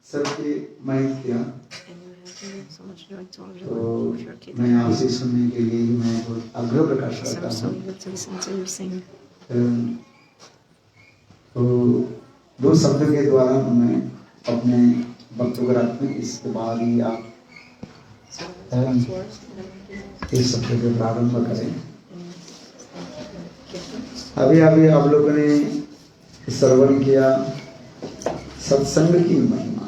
सबके माइक किया so much joy to all तो of your kids. मैं आपसे सुनने के लिए ही मैं बहुत आग्रह प्रकाश So करता I'm so हूँ। eager to listen to you sing. तो दो शब्द के द्वारा मैं अपने वक्तव्य को रखते हैं, इसके बाद ही आप इस शब्द के प्रारंभ करें। अभी अभी आप लोगों ने श्रवण किया सत्संग की महिमा।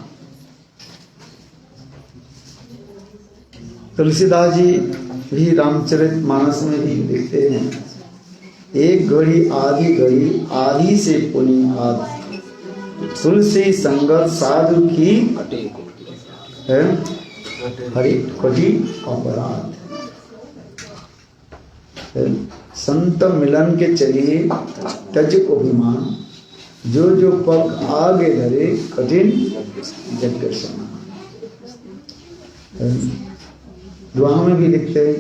तुलसीदास जी भी रामचरितमानस में भी लिखते हैं, एक घड़ी आधी से पुनि आदि, तुलसी संगत साधु की है हरि कटी अपराध। संत मिलन के चलिए तज अभिमान, जो जो पग आगे धरे कठिन यज्ञ समान। दुआ में भी लिखते हैं,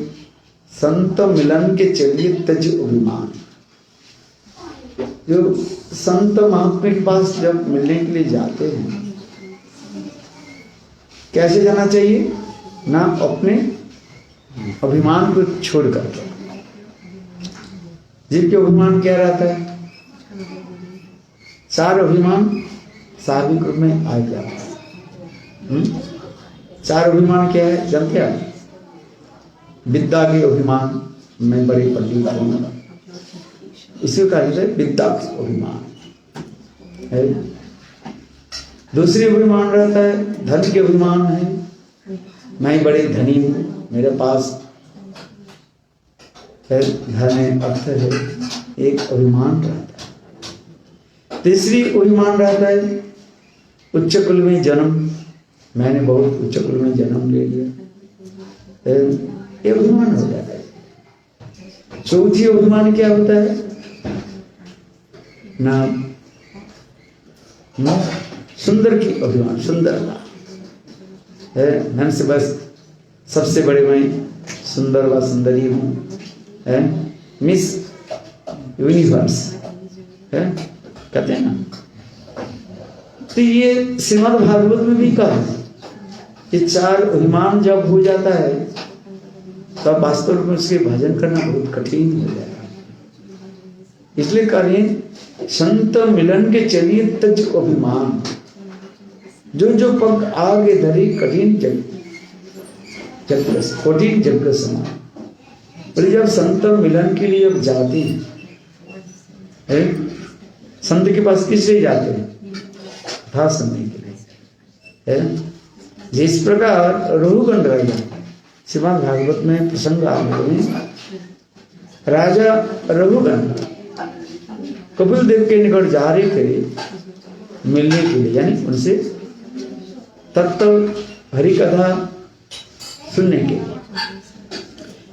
संत मिलन के चलिए तज अभिमान। जो संत महात्मा के पास जब मिलने के लिए जाते हैं, कैसे जाना चाहिए? ना अपने अभिमान को छोड़ करके। जिनके अभिमान क्या रहता है? चार अभिमान सार्वजनिक रूप में आ जाता है। चार अभिमान क्या है जानते हैं? विद्या के अभिमान, मैं बड़े पंडित हूँ, इसी का है विद्या के अभिमान है। दूसरी अभिमान रहता है धन के अभिमान है, मैं बड़े धनी हूँ, मेरे पास है धन है, अर्थ है, एक अभिमान रहता है। तीसरी अभिमान रहता है उच्च कुल में जन्म, मैंने बहुत उच्च कुल में जन्म ले लिया, ये अभिमान हो जाता है। चौथी अभिमान क्या होता है? ना सुंदर की अभिमान, सुंदरता है, धन से बस सबसे बड़े मैं सुंदर व सुंदरी हूँ, है मिस यूनिवर्स है, कहते हैं ना। तो ये श्रीमद् भागवत में भी कहा है, ये चार अभिमान जब हो जाता है तब वास्तव में उसके भजन करना बहुत कठिन हो जाता है। इसलिए करें संत मिलन के चलिए तज अभिमान, जो जो पग आगे धरे कठिन कठिन यज्ञ समान। और जब संत मिलन के लिए अब जाते हैं, संत के पास किस लिए जाते हैं? कथा सुनने के लिए है। जिस प्रकार रघुगण राजा श्रीमद् भागवत में प्रसंग आए, राजा रघुगण कपिल देव के निकट जा रहे थे मिलने के लिए, यानी उनसे तत्व हरि कथा सुनने के लिए।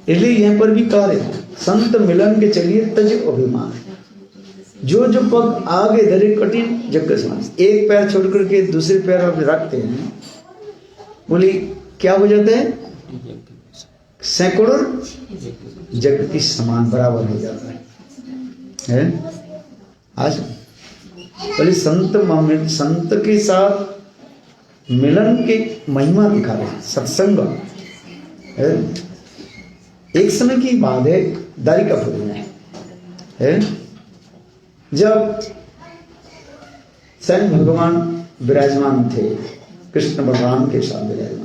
इसलिए यहाँ पर भी कह रहे संत मिलन के चलिए तज अभिमान, जो जो पग आगे धरे कठिन यज्ञ समान। एक पैर छोड़ करके दूसरे पैर आप रखते हैं, बोली क्या हो जाता है? सैकड़ों यज्ञ की समान बराबर हो जाता है। आज बोले संत के साथ मिलन के महिमा दिखा रहे सत्संग है। एक समय की बात है, द्वारिकापुर में है, जब स्वयं भगवान विराजमान थे, कृष्ण बलराम के साथ विराजमान।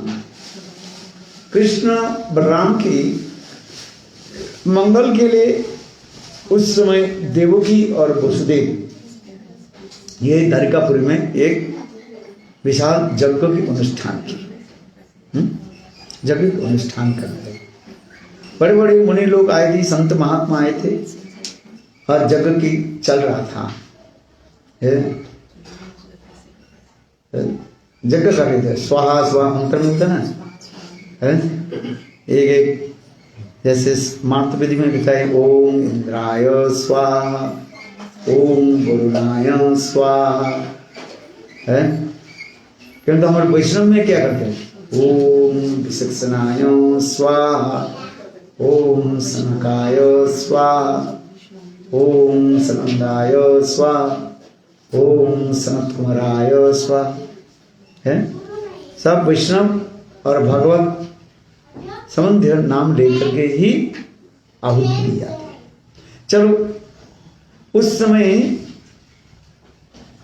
कृष्ण बलराम की मंगल के लिए उस समय देवकी और वसुदेव ये द्वारिकापुर में एक विशाल यज्ञ की अनुष्ठान की, यज्ञ का अनुष्ठान करने लगे। बड़े बड़े मुनि लोग आए थे, संत महात्मा आए थे, और यज्ञ की चल रहा था, यज्ञ कर रहे थे। स्वाहा स्वाहा मंत्र में होता ना, एक एक जैसे मात्र विधि में लिखा है, ओम इंद्राय स्वाहा, ओम वरुणाय स्वाहा है। किंतु हमारे वैष्णव में क्या करते हैं? ओम विशक्षणाय स्वाहा, ओम सनकाय स्वाहा, ओम सनंदाय स्वाहा, ओम सनत कुमाराय स्वाहा। है, सब वैष्णव और भगवत संबंधी नाम लेकर के ही आहुति दी जाती है। चलो उस समय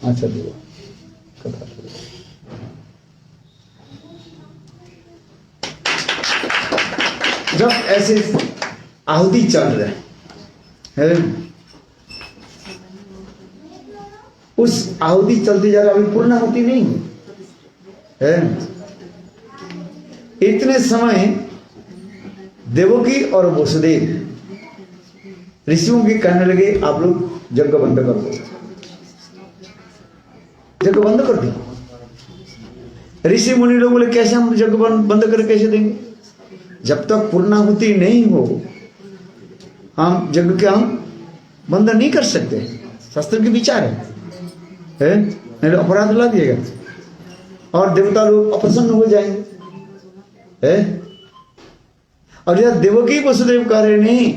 अच्छा देखो कथा जब ऐसे आहुति चल रहे है, उस आहुति चलती जा रहा, अभी पूर्ण आहुति नहीं है। इतने समय देवकी और वसुदेव ऋषियों की कहने लगे आप लोग यज्ञ बंद कर दो, यज्ञ बंद कर दिया। ऋषि मुनि लोग बोले कैसे हम यज्ञ बंद कर कैसे देंगे, जब तक पूर्णाहुति नहीं हो हम यज्ञ के हम बंद नहीं कर सकते। शास्त्र के विचार है नहीं तो अपराध लग जाएगा और देवता लोग अप्रसन्न हो जाएंगे है। और यह देवकी वसुदेव कह रहे नहीं,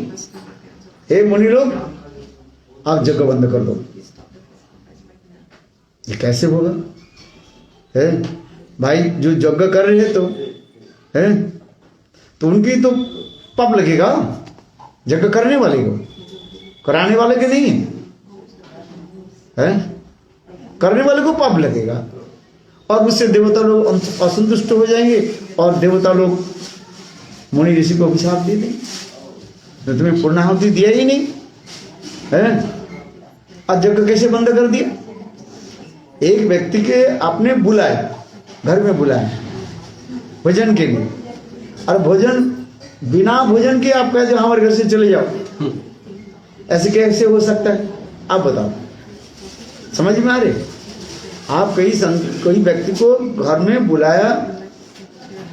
हे मुनि लोग आप यज्ञ बंद कर दो। ये कैसे होगा है भाई, जो यज्ञ कर रहे हैं तो उनकी तो पाप लगेगा, यज्ञ करने वाले को, कराने वाले के नहीं है, करने वाले को पाप लगेगा और उससे देवता लोग असंतुष्ट हो जाएंगे और देवता लोग मुनि ऋषि को अभिशाप दे देंगे, तो तुम्हें पूर्णाहुति दिया ही नहीं है। आज यज्ञ कैसे बंद कर दिया। एक व्यक्ति के आपने बुलाया, घर में बुलाया भोजन के लिए, और भोजन बिना भोजन के आप कहते हो हमारे घर से चले जाओ, ऐसे कैसे हो सकता है आप बताओ। समझ में आ रहे, आप कोई व्यक्ति को घर में बुलाया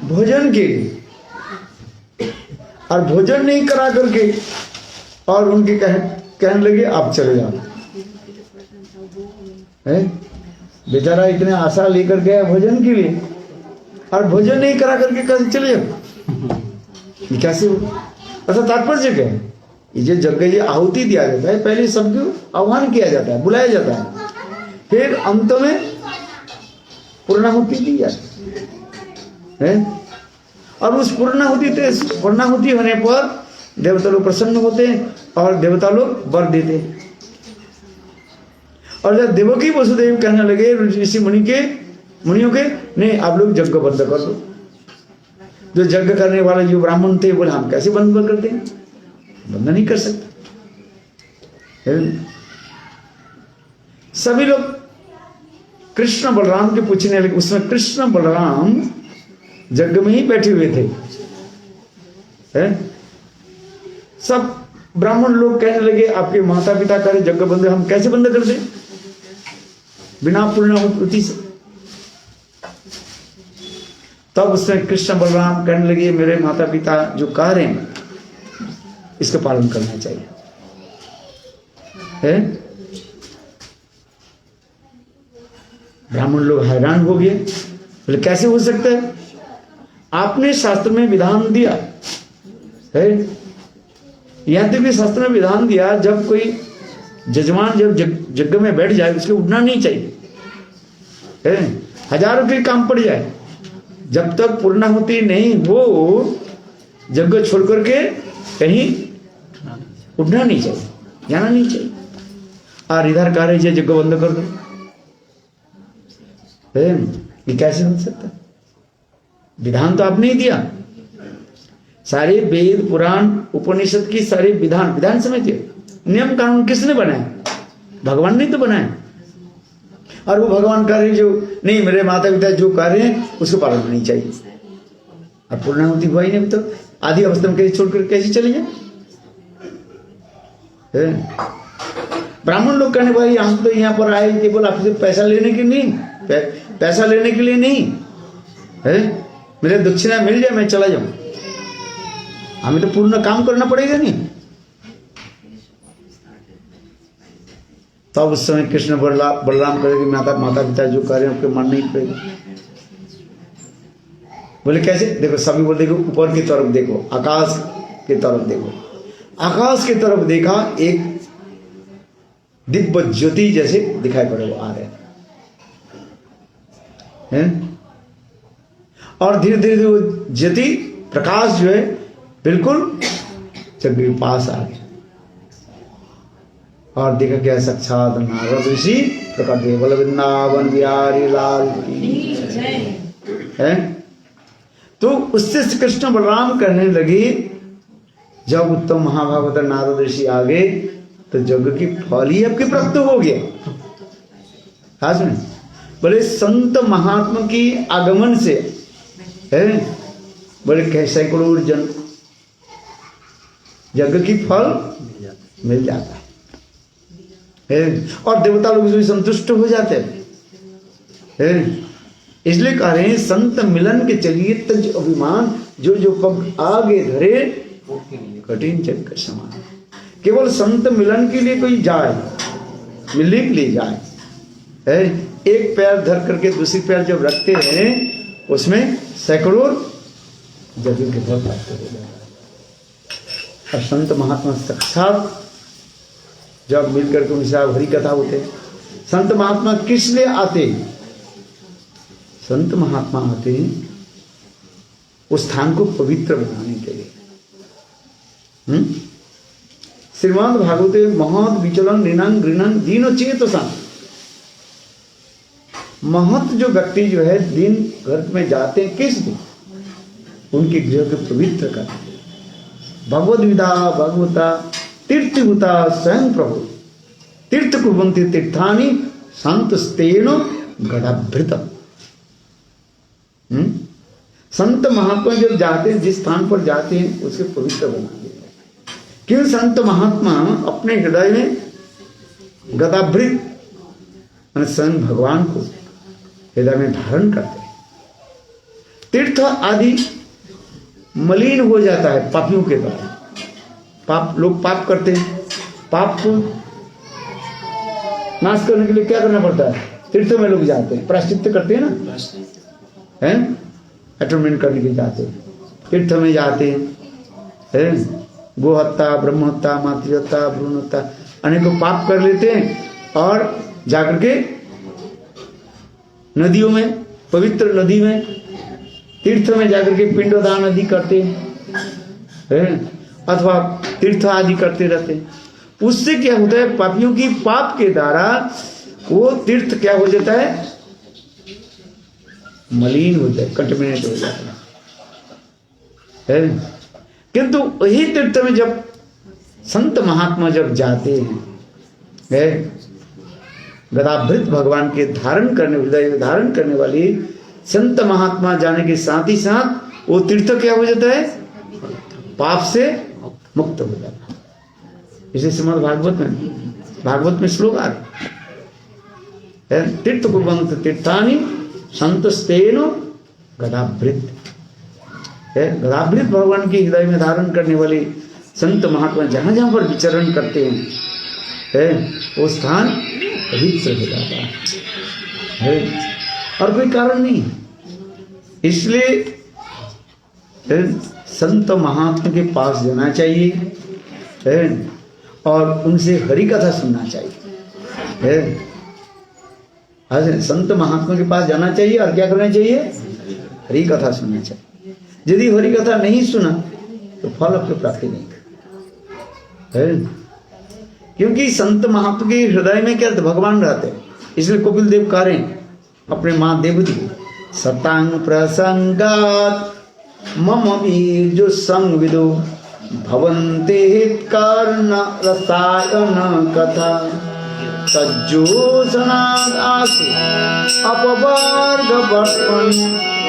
भोजन के लिए और भोजन नहीं करा करके और उनके कहने लगे आप चले जाओ, बेचारा इतने आशा लेकर गया भोजन के लिए और भोजन नहीं करा करके कैसे चले जाओ, ये कैसे हो। अच्छा तात्पर्य क्या है, ये जगह ये आहुति दिया जाता है, पहले सबको आह्वान किया जाता है, बुलाया जाता है, फिर अंत में पूर्णाहुति दी जाती है। और उस पूर्णाहुति होने पर देवता लोग प्रसन्न होते हैं और देवता लोग वर देते हैं। और जब देवकी वसुदेव कहने लगे ऋषि मुनियों के नहीं आप लोग यज्ञ बंद कर दो, जो यज्ञ करने वाले जो ब्राह्मण थे बोले हम कैसे बंद करते हैं, बंद नहीं कर सकते। सभी लोग कृष्ण बलराम के पूछने लगे, उसमें कृष्ण बलराम यज्ञ में ही बैठे हुए थे है? सब ब्राह्मण लोग कहने लगे आपके माता पिता करे यज्ञ बंद, हम कैसे बंद कर दें बिना पूर्णाहुति से। तब उसमें कृष्ण बलराम कहने लगे मेरे माता पिता जो कह रहे हैं इसका पालन करना चाहिए है। ब्राह्मण लोग हैरान हो गए, बोले कैसे हो सकता है, आपने शास्त्र में विधान दिया है, यहां तक भी शास्त्र में विधान दिया जब कोई जजमान जब यज्ञ में बैठ जाए उसके उठना नहीं चाहिए है, हजारों के काम पड़ जाए, जब तक पूर्णाहुति नहीं हो यज्ञ छोड़ करके कहीं उठना नहीं चाहिए, जाना नहीं चाहिए। और इधर कह रहे यज्ञ बंद कर दो, ये कैसे हो सकता है, विधान तो आपने ही दिया। सारे वेद पुराण उपनिषद की सारे विधान समझिए, नियम कानून किसने बनाया, भगवान ने तो बनाया। और वो भगवान कह रहे जो नहीं मेरे माता पिता जो कह रहे हैं उसको पालन करनी चाहिए। और पूर्णाहुति हुआ ही नहीं, तो आधी अवस्था में कैसे छोड़कर कैसे चले जाए। ब्राह्मण लोग कहने भाई हम तो यहाँ पर आए केवल आपसे पैसा लेने के नहीं, पैसा लेने के लिए नहीं है, मेरे दक्षिणा मिल जाए मैं चला जाऊं, हमें तो पूर्ण काम करना पड़ेगा नहीं। तब उस समय कृष्ण बलराम करेंगे माता पिता जो कह रहे हैं उनके मन नहीं पड़ेगा। बोले कैसे, देखो सभी बोल देखो ऊपर की तरफ देखो, आकाश की तरफ देखो। आकाश की तरफ देखा, एक दिव्य ज्योति जैसे दिखाई पड़े वो आ रहे हैं। और धीरे धीरे वो ज्योति प्रकाश जो है बिल्कुल जग के पास आ गया और देखा क्या साक्षात नारद ऋषि प्रकट हुए। बोले वृंदावन बिहारी लाल की है। तो उससे श्री कृष्ण बलराम कहने लगे जब उत्तम महाभागवत नारद ऋषि आ गए तो जग की फल ही आपके प्राप्त हो गया। हाँ सुने, बोले संत महात्मा की आगमन से है बोले कैसे करोड़ जन जग की फल मिल जाता है और देवता लोग भी संतुष्ट हो जाते हैं। इसलिए कह रहे हैं संत मिलन के चलिए तज अभिमान, जो जो पग आगे धरे कठिन जग का समान। केवल संत मिलन के लिए कोई जाए, मिलने के लिए जाए है, एक पैर धर करके दूसरी पैर जब रखते हैं उसमें सैकड़ों जग के फल प्राप्त हो जाए। और संत महात्मा साक्षात जब मिलकर के उनसे हरि कथा होते। संत महात्मा किस लिए आते हैं? संत महात्मा आते हैं उस स्थान को पवित्र बनाने के लिए। श्रीमद् भागवते महत विचलन ऋणं गृणं दीनो चेतसा। महत जो व्यक्ति जो है दिन घर में जाते हैं किस दिन? उनके गृह को पवित्र करते। भगवद विदा भगवता तीर्थभूता स्वयं प्रभु तीर्थ कुर्वन्ति तीर्थानि संतस्तेनो गडाभृत। संत महात्मा जब जाते हैं जिस स्थान पर जाते हैं उसे पवित्र बना देते हैं। क्यों? संत महात्मा अपने हृदय में गदाभृत स्वयं भगवान को हृदय में धारण करते हैं। तीर्थ आदि मलिन हो जाता है पापियों के द्वारा। पाप लोग पाप करते हैं, पाप को नाश करने के लिए क्या करना पड़ता है? तीर्थ में लोग जाते हैं, प्रायश्चित्त करते हैं ना, हैं अटोनमेंट करने के लिए जाते हैं, तीर्थ में जाते हैं, गोहत्या ब्रह्म हत्या मातृहत्या भ्रूण हत्या अनेकों पाप कर लेते हैं और जाकर के नदियों में, पवित्र नदी में, तीर्थ में जाकर के पिंडदान आदि करते हैं अथवा तीर्थ आदि करते रहते हैं। उससे क्या होता है? पापियों की पाप के द्वारा वो तीर्थ क्या हो जाता है? मलिन हो जाए, कंटेमिनेट हो जाता है। किंतु वही तीर्थ में जब संत महात्मा जब जाते हैं, गदाभृत भगवान के धारण करने, हृदय में धारण करने वाली संत महात्मा जाने के साथ ही साथ वो तीर्थ क्या हो जाता है? पाप से मुक्त हो जाता है। इसे श्रीमद् भागवत में श्लोक आ रहे हैं, तीर्थ कुर्वन्ति तीर्थानि संतस्तेनो गदाभृत। गदाभृत भगवान के हृदय में धारण करने वाले संत महात्मा जहां जहां पर विचरण करते हैं वो स्थान पवित्र हो जाता है और कोई कारण नहीं। इसलिए संत महात्मा के पास जाना चाहिए और उनसे हरि कथा सुनना चाहिए। संत महात्मा के पास जाना चाहिए और क्या करना चाहिए? हरि कथा सुनना चाहिए। यदि हरि कथा नहीं सुना तो फल आपको प्राप्ति नहीं है, क्योंकि संत महात्मा के हृदय में क्या भगवान रहते हैं। इसलिए कपिल देव कह रहे हैं अपने माँ देवती सतांग प्रसंगात मम वीर जो संग विदो भवन्ते हितकारण रसायन कथा तज्जोषणाद आसु अपवर्ग वर्पण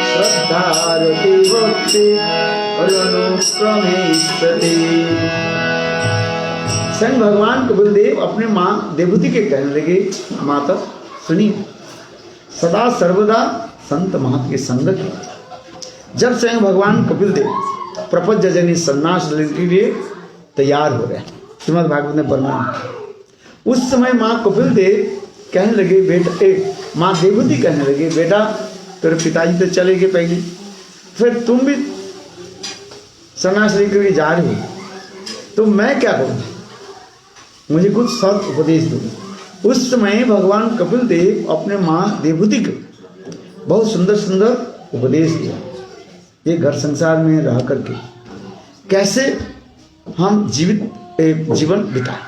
श्रद्धारति भक्ति अनुक्रमेष्यते। स्वयं भगवान कपिल देव अपने माँ देवती के कहने लगे, माता सुनिए, सदा सर्वदा संत महात्मा के संग की। जब स्वयं भगवान कपिल देव प्रपंच जजनी सन्यास लेने के लिए तैयार हो रहे, श्रीमद् भागवत में वर्णन, उस समय माँ कपिल देव कहने लगे, बेटा माँ देवती कहने लगे, बेटा तेरे पिताजी तो चले गए पहले, फिर तुम भी सन्यास लेकर के जा रहे हो, तो मैं क्या करूँ? मुझे कुछ सत उपदेश दो। उस समय भगवान कपिल देव अपने माँ देवती को बहुत सुंदर सुंदर उपदेश दिया। ये घर संसार में रह करके कैसे हम जीवन बिताए।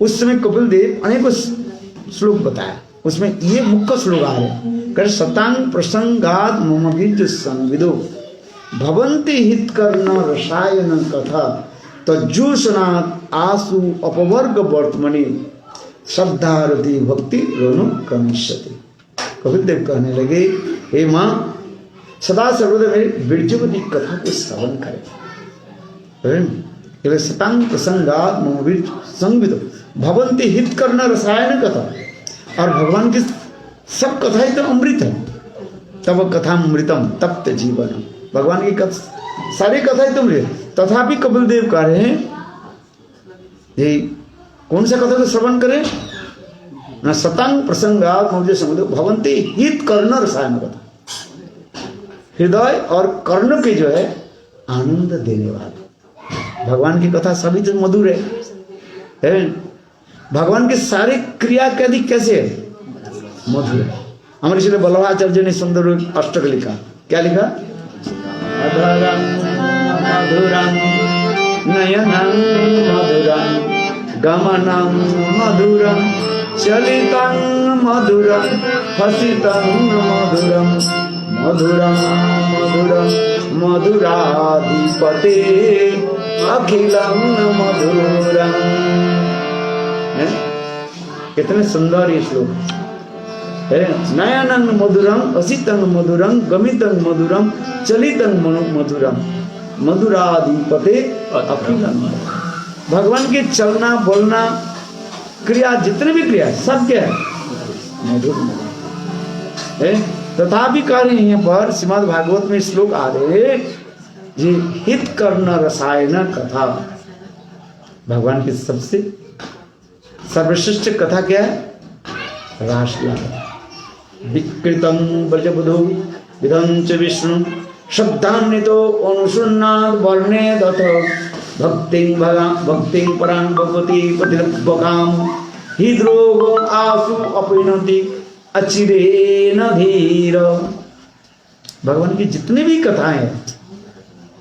उस समय कपिल देव अनेकों श्लोक बताया, उसमें ये मुख्य श्लोक आ रहे कर सतांग प्रसंगात मम बीज संविदो भवंति हित कर्ण रसायन कथा तज्जूषणात् आसु अपवर्ग वर्तमनि श्रद्धारति भक्ति रोनो क्रमिष्यति। कपिल देव कहने लगे, हे माँ सदा सर्वदा मेरे बीर्जवती कथा को श्रवण करें। सतांग प्रसंगात मम बीज संविदो भवंति हित कर्ण रसायन कथा, और भगवान की सब कथाएं तो अमृत है। तब कथा अमृतम तप्त जीवनम, भगवान की सारी कथाएं तो अमृत। तथापि कपिल देव कह रहे हैं ये कौन सा कथा को श्रवण करें न सतांग प्रसंगात मुझे समझो भवंती हित कर्ण रसायन कथा, हृदय और कर्ण के जो है आनंद देने वाले भगवान की कथा सभी तो मधुर है। भगवान के सारे क्रिया कैदी कैसे है, मधुर है। हमारे इसलिए बल्लभाचार्य ने सुंदर अष्टक लिखा, क्या लिखा, अधरम मधुरम नयनम मधुरम गमनम मधुरम चलितं मधुरम हसितं मधुरम मधुरम मधुरम मधुराधिपते अखिलं मधुरम। कितने सुंदर ये श्लोक है। नयनं मधुरम हसितं मधुरम गमितं मधुरम चलितं मधुरम मधुराधिपते अखिलं। भगवान के चलना बोलना क्रिया जितने भी क्रिया सब क्या है, मधुर है। तथापि कह रहे हैं यहाँ पर श्रीमद् भागवत में श्लोक आ रहे जी हित कर्ण रसायन कथा। भगवान की सबसे सर्वश्रेष्ठ कथा क्या है, रासलीला। विकृतं ब्रजबुधो विधं च विष्णु शब्दान्वितो अनुसुन्नात् वर्णेदथ भक्तिं परां भगवती पतिलब्धकाम हृद्रोगो आसु अपरिणति अचिरेण धीर। भगवान की जितनी भी कथाएं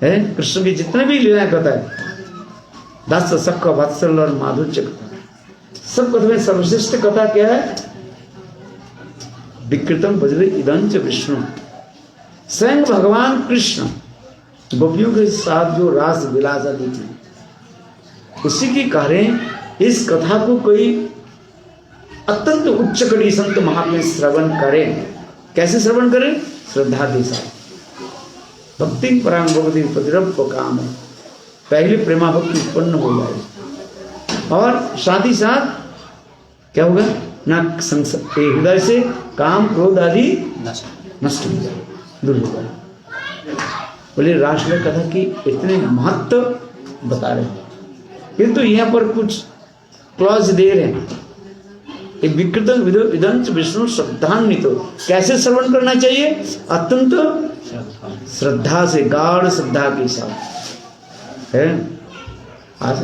हैं, कृष्ण की जितने भी लीलाएं कथाएं, दास सख वत्सल और माधुर्य सब कथा में सर्वश्रेष्ठ कथा क्या है, विकृतम बजरे इदंच विष्णु। स्वयं भगवान कृष्ण गोपियों के साथ जो रास विलास आदि थी, उसी की कारण इस कथा को कोई अत्यंत उच्च कड़ी संत महात्मा श्रवण करें। कैसे श्रवण करें, श्रद्धा के साथ। भक्ति परां भगवती प्रतिरब्ध काम, पहले प्रेमा भक्ति उत्पन्न हो जाए और साथ ही साथ क्या होगा ना, हृदय से काम क्रोध आदि नष्ट हो जाए, दूर हो जाए। बोले रासलीला कथा की इतने महत्व बता रहे हैं, किंतु यहाँ पर कुछ क्लॉज दे रहे हैं। विकृत विदंच विष्णु श्रद्धान्वित, कैसे श्रवण करना चाहिए, अत्यंत श्रद्धा से, गाढ़ श्रद्धा के साथ है। आज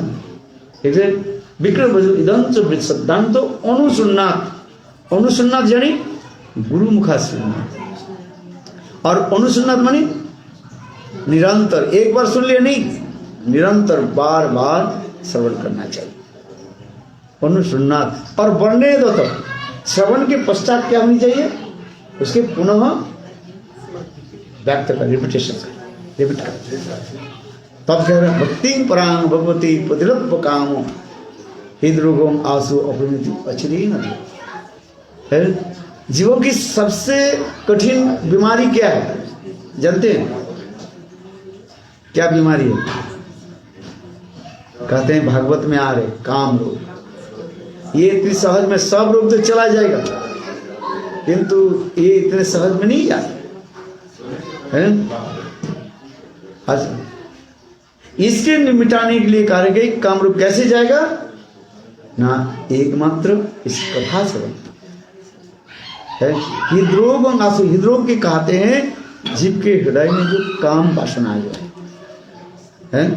विकृत इदंच श्रद्धांत अनुसुन्नाथ, अनुसुन्नाथ यानी गुरु मुखा सुनना, और अनुसुन्नाथ मानी निरंतर, एक बार सुन लिया नहीं, निरंतर बार बार श्रवण करना चाहिए। अनुसुन्नाथ और वर्णे दो, तो श्रवण के पश्चात क्या होनी चाहिए, उसके पुनः व्यक्त कर, रिपीटेशन कर, रिपीट कर। तब कह रहे भक्ति परां भगवती प्रतिलब्ध काम हृदरोगम आसु अपरिणति अचिरेण धीर। जीवों की सबसे कठिन बीमारी क्या है, जानते हैं क्या बीमारी है, कहते हैं भागवत में आ रहे काम रोग। ये इतनी सहज में सब रोग तो चला जाएगा, किंतु ये इतने सहज में नहीं जाता है। अच्छा, इसके मिटाने के लिए कार्य गई काम रोग कैसे जाएगा ना, एकमात्र इस कथा से है। हृदरोग आंसू, हृदरोग के कहते हैं जीव के हृदय में जो काम वासना है।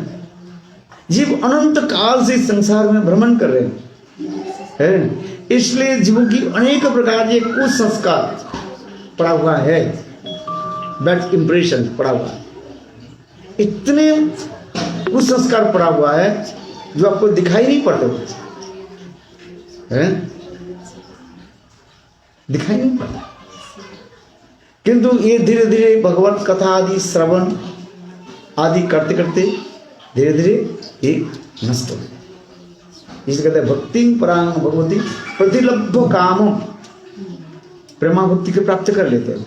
जीव अनंत काल से संसार में भ्रमण कर रहे हैं, इसलिए जीवों की अनेक प्रकार के कुछ संस्कार पड़ा हुआ है, बैड इंप्रेशन पड़ा हुआ है। इतने कुसंस्कार पड़ा हुआ है जो आपको दिखाई नहीं पड़ते हैं, दिखाई नहीं पड़ता, किंतु ये धीरे धीरे भगवत कथा आदि श्रवण आदि करते करते धीरे धीरे ये नष्ट हो गए। इसे कहते हैं भक्ति परांग भगवती प्रतिलब्ध काम, प्रेमा भक्ति के प्राप्त कर लेते हैं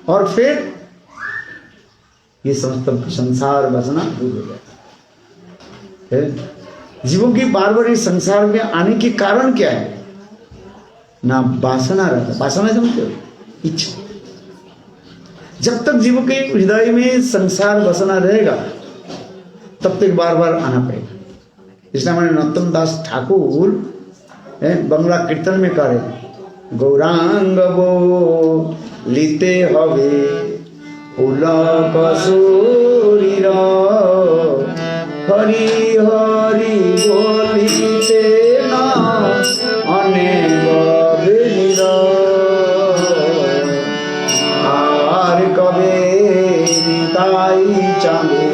और फिर ये समस्त संसार वासना दूर हो जाता है। जीवों की बार बार इस संसार में आने के कारण क्या है? ना वासना रहता, वासना समझते हो, इच्छा। जब तक जीवों के हृदय में संसार वासना रहेगा तब तक बार बार आना पड़ेगा। इसलिए हमारे नरोत्तम दास ठाकुर बंगला कीर्तन में कह रहे, गौरांग वो लीते हवे पुलक शरीर, हरि हरि बोलिते ना अनेक बेनिर, आर कबे निताई चांदे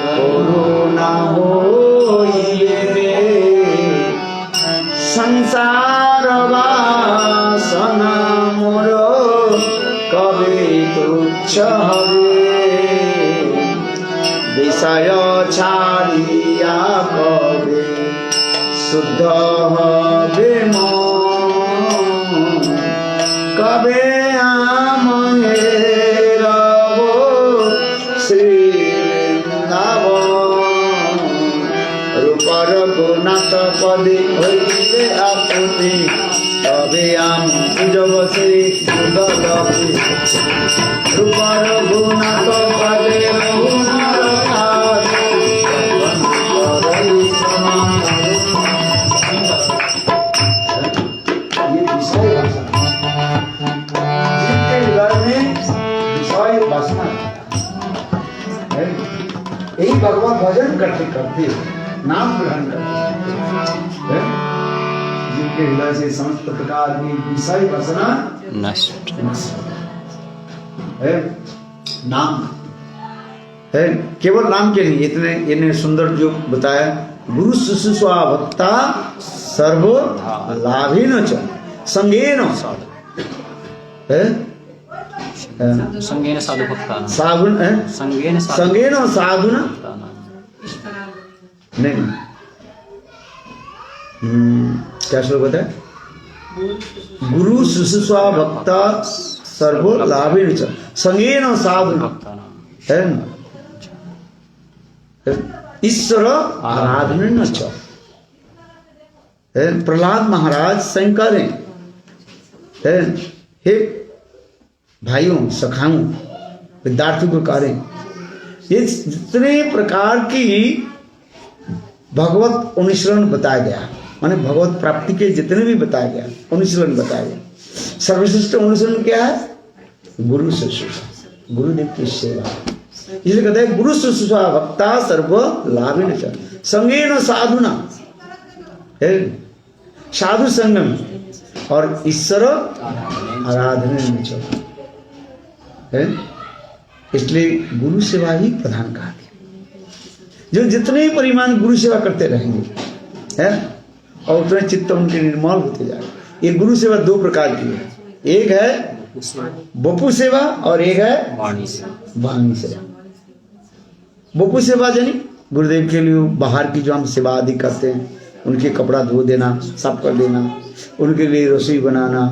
करुणा होइए रे, संसार वासना मोर कबे तुच्छ हवे, विषय छाड़िया कबे शुद्ध हवे मन, कबे आम हेरबो श्री वृंदावन, रूपर गुणात पदे हइले आपुति, तबे आम पूजब श्री सुदलपि, रूपर गुणात पदे रघुनाथ आदि, ये विषय जिनके हृदय में विषय वासना है, यही भगवान भजन करते करते नाम ग्रहण करते हैं, जिनके हृदय से समस्त प्रकार की विषय वासना नष्ट है। नाम है, केवल नाम के लिए इतने इन्हें सुंदर जो बताया, गुरु शुश्रूषा भक्ता सर्व लाभेन च संगेन है, संगेन साधु भक्ता साधुन है, संगेन संगेन साधुना नहीं, क्या श्लोक बताए? गुरु शुश्रूषा भक्ता सर्व लाभेन च संगेन साधुना है, ईश्वर आराधन च। प्रहलाद महाराज शंकर हैं, हे भाइयों सखाओं विद्यार्थियों को कह रहे, ये जितने प्रकार की भगवत अनुसरण बताया गया, माने भगवत प्राप्ति के जितने भी बताया गया अनुसरण बताया गया, सर्वश्रेष्ठ अनुसरण क्या है? गुरु शुश्रूषा, गुरुदेव की सेवा। इसलिए कहते हैं गुरु शुश्रूषा भक्ता सर्व लाभेन च संगेन साधुना, साधु संगम और ईश्वर आराधन च है। इसलिए गुरु सेवा ही प्रधान कहा गया। जो जितने परिमाण गुरु सेवा करते रहेंगे है और उतने चित्त उनके निर्मल होते जाएंगे। ये गुरु सेवा दो प्रकार की है, एक है बपू सेवा और एक है वाणी सेवा। बपू सेवा यानी गुरुदेव के लिए बाहर की जो हम सेवा आदि करते हैं, उनके कपड़ा धो देना, साफ कर देना, उनके लिए रसोई बनाना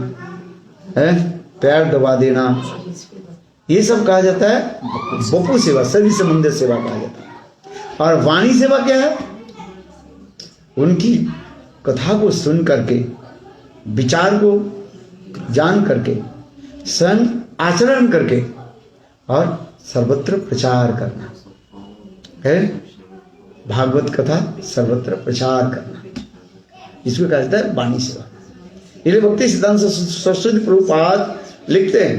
है, पैर दबा देना, ये सब कहा जाता है बपू सेवा, सभी संबंधित सेवा कहा जाता है। और वाणी सेवा क्या है? उनकी कथा को सुन करके, विचार को जान करके, स्वयं आचरण करके और सर्वत्र प्रचार करना है। भागवत कथा सर्वत्र प्रचार करना, इसको कहा जाता है वाणी सेवा। इसलिए भक्ति सिद्धांत सरस्वती प्रभुपाद लिखते हैं,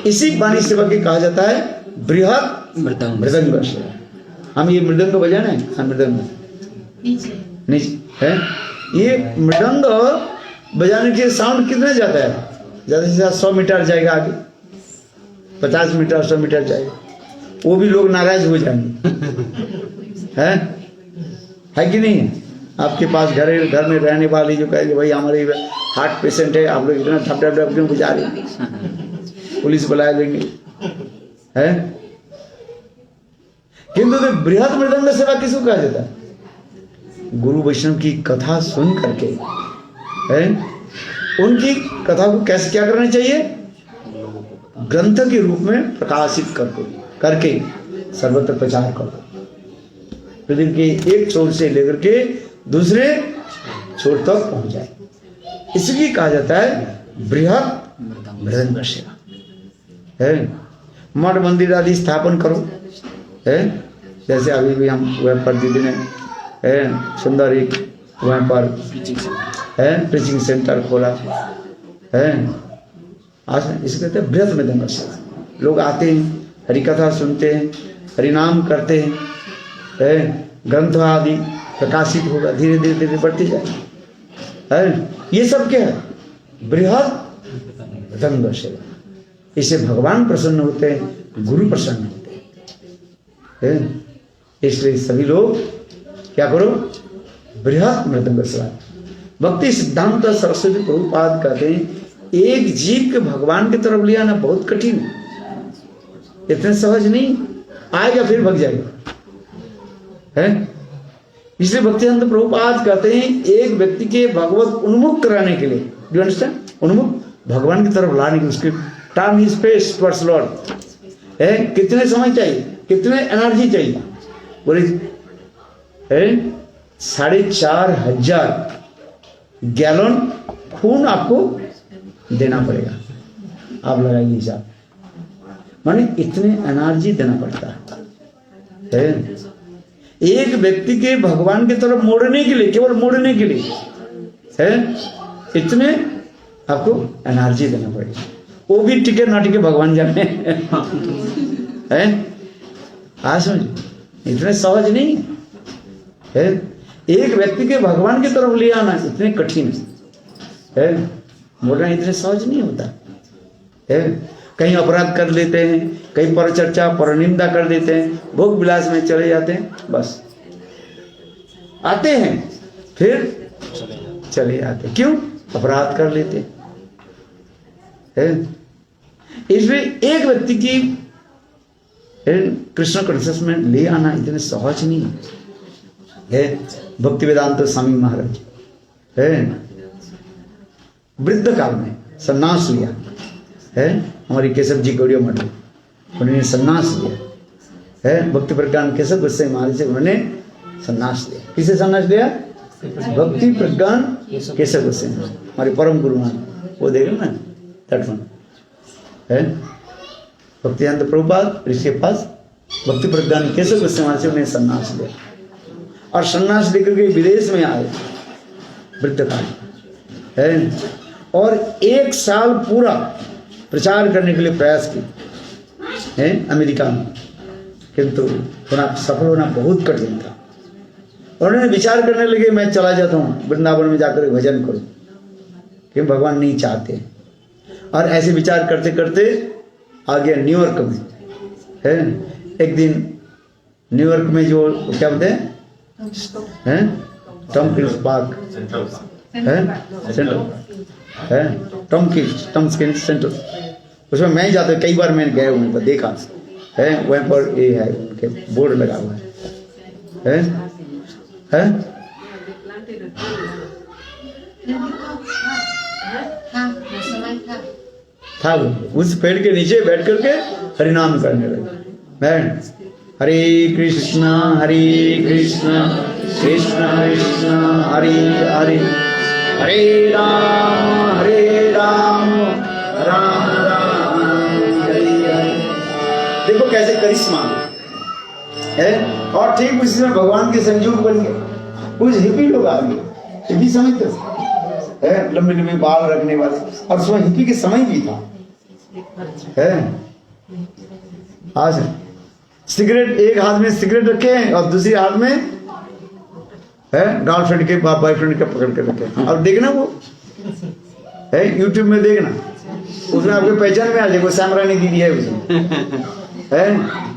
इसी वाणी सेवा के कहा जाता है बृहत मृदंग सेवा। हम ये मृदंग बजाना है, हाँ मृदंग नीचे है, ये मृदंग बजाने के साउंड कितना जाता है? ज़्यादा से ज़्यादा 100 मीटर जाएगा आगे, 50 मीटर 100 मीटर जाएगा। वो भी लोग नाराज हो जाएंगे। है कि नहीं? आपके पास घर में रहने वाली जो कहेंगे भाई हमारे हार्ट पेशेंट है, आप लोग इतना ठप ठप ठप क्यों बजा रहे हैं, पुलिस बुला लेंगे। है किंतु तो बृहद मृदंग सेवा किसको कहा जाता है? गुरु वैष्णव की कथा सुन करके, है उनकी कथा को कैसे क्या करना चाहिए? ग्रंथ के रूप में प्रकाशित करके सर्वत्र प्रचार करो। पृथ्वी के एक छोर से लेकर के दूसरे छोर तक पहुंच जाए, इसलिए कहा जाता है बृहद मृदंग सेवा। है मठ मंदिर आदि स्थापन करो, है जैसे अभी भी हम वह प्रतिदिन है सुंदर एक वहाँ पर है प्रीचिंग सेंटर खोला है। आज इसे कहते हैं बृहद मृदंग सेवा। लोग आते हैं, हरि कथा सुनते हैं, हरिनाम करते हैं, है ग्रंथ आदि प्रकाशित होगा, धीरे धीरे धीरे बढ़ती जाए। है ये सब क्या है? बृहद मृदंग सेवा। इससे भगवान प्रसन्न होते हैं, गुरु प्रसन्न होते हैं। इसलिए सभी लोग क्या करो? बृहद मृदंग सेवा। भक्ति सिद्धांत सरस्वती प्रभुपाद कहते हैं एक जीव के भगवान की तरफ ले आना बहुत कठिन है, इतने सहज नहीं, आएगा फिर भग जाएगा। है इसलिए भक्तिसिद्धांत प्रभुपाद कहते हैं एक व्यक्ति के भगवत उन्मुख कराने के लिए, डू यू अंडरस्टैंड? उन्मुख भगवान की तरफ लाने के उसके turn his face towards Lord है, कितने समय चाहिए, कितने एनर्जी चाहिए? बोले 4,500 गैलन खून आपको देना पड़ेगा। आप लगाइए हिसाब, माने इतने एनर्जी देना पड़ता है एक व्यक्ति के भगवान की तरफ मोड़ने के लिए, केवल मोड़ने के लिए है, इतने आपको एनर्जी देना पड़ेगा। वो भी टिके ना टिके भगवान जाने है। आज समझ, इतने सहज नहीं है। एक व्यक्ति के भगवान की तरफ ले आना इतने कठिन है, मोड़ना इतने सहज नहीं होता है। कहीं अपराध कर लेते हैं, कहीं पर चर्चा पर निंदा कर देते हैं, भोग विलास में चले जाते हैं, बस आते हैं फिर चले जाते हैं। क्यों? अपराध कर लेते हैं। इसलिए एक व्यक्ति की कृष्ण कॉन्शियस में ले आना इतने सहज नहीं है। भक्ति वेदांत स्वामी महाराज है वृद्ध काल में सन्यास लिया है। हमारी केशव जी गौड़िया मठ में उन्होंने सन्यास लिया है। भक्ति प्रज्ञान केशव गोस्वामी महाराज से उन्होंने सन्यास लिया। किसे सन्यास लिया? भक्ति प्रज्ञान केशव गोस्वामी हमारे परम गुरु मान, वो देखें ना तटवन है। भक्तिवेदांत प्रभुपाद इसके पास भक्ति प्रज्ञान केशव गोस्वामी महाराज से उन्हें सन्यास लिया और सन्यास लेकर के विदेश में आए वृद्ध काल है, और 1 साल पूरा प्रचार करने के लिए प्रयास किया है अमेरिका में, किंतु सफल होना बहुत कठिन था। उन्होंने विचार करने लगे मैं चला जाता हूँ वृंदावन में जाकर भजन करूँ, कि भगवान नहीं चाहते। और ऐसे विचार करते करते आ गया न्यूयॉर्क में है। एक दिन न्यूयॉर्क में जो क्या बोलते हैं टॉमकिंस पार्क है, सेंट्रल है, टॉमकिंस सेंट्रल, उसमें मैं जाता, कई बार मैंने गया वहीं पर देखा है। वहीं पर ये है उनके बोर्ड लगा हुआ है। था वो उस पेड़ के नीचे बैठ करके हरिनाम करने लगे। हरे कृष्णा कृष्ण कृष्ण हरे हरे, हरे राम राम राम हरे हरे। देखो कैसे करिश्मा है। और ठीक उसी समय भगवान के संयोग बन गए। कुछ हिपी लोग आ गए, हिपी समझते है, लंबे लंबे बाल रखने वाले, और उसमें हिपी के समय भी था है। आज सिगरेट, एक हाथ में सिगरेट रखे हैं और दूसरे हाथ में है गर्लफ्रेंड के बॉयफ्रेंड के पकड़ के रखे हैं। और देखना वो है यूट्यूब में देखना, उसमें आपके पहचान में आ जाएगा, श्याम रानी दीदी है उसमें है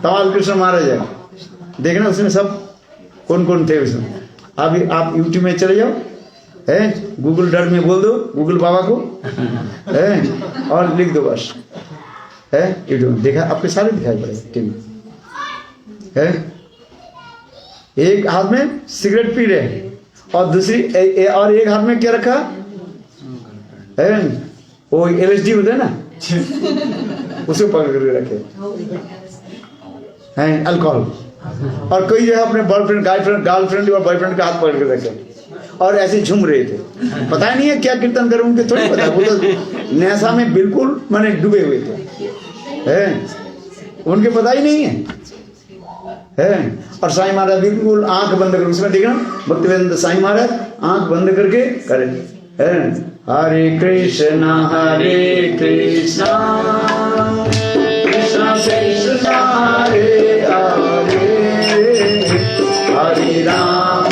तमाल कृष्ण महाराज है, देखना उसमें सब कौन कौन थे उसमें। अभी आप यूट्यूब में चले जाओ, है गूगल डर में बोल दो गूगल बाबा को, है और लिख दो बस, है यूट्यूब में देखा आपके सारे दिखाई पड़े टीवी। है एक हाथ में सिगरेट पी रहे हैं और दूसरी और एक हाथ में क्या रखा है, वो LSD होता है ना उसे पकड़ कर रखे हैं, अल्कोहल। और कोई जो है अपने बॉयफ्रेंड गर्लफ्रेंड और बॉयफ्रेंड का हाथ पकड़ कर रखे और ऐसे झूम रहे थे, पता नहीं है क्या कीर्तन करें, उनके थोड़ी पता, वो तो नशा में बिल्कुल माने डूबे हुए थे, है उनके पता ही नहीं है। और साईं महाराज बिल्कुल आंख बंद कर, उसमें देखना भक्तिवेदांत साईं महाराज आंख बंद करके करे, है हरे कृष्णा कृष्णा कृष्णा हरे हरे, हरे राम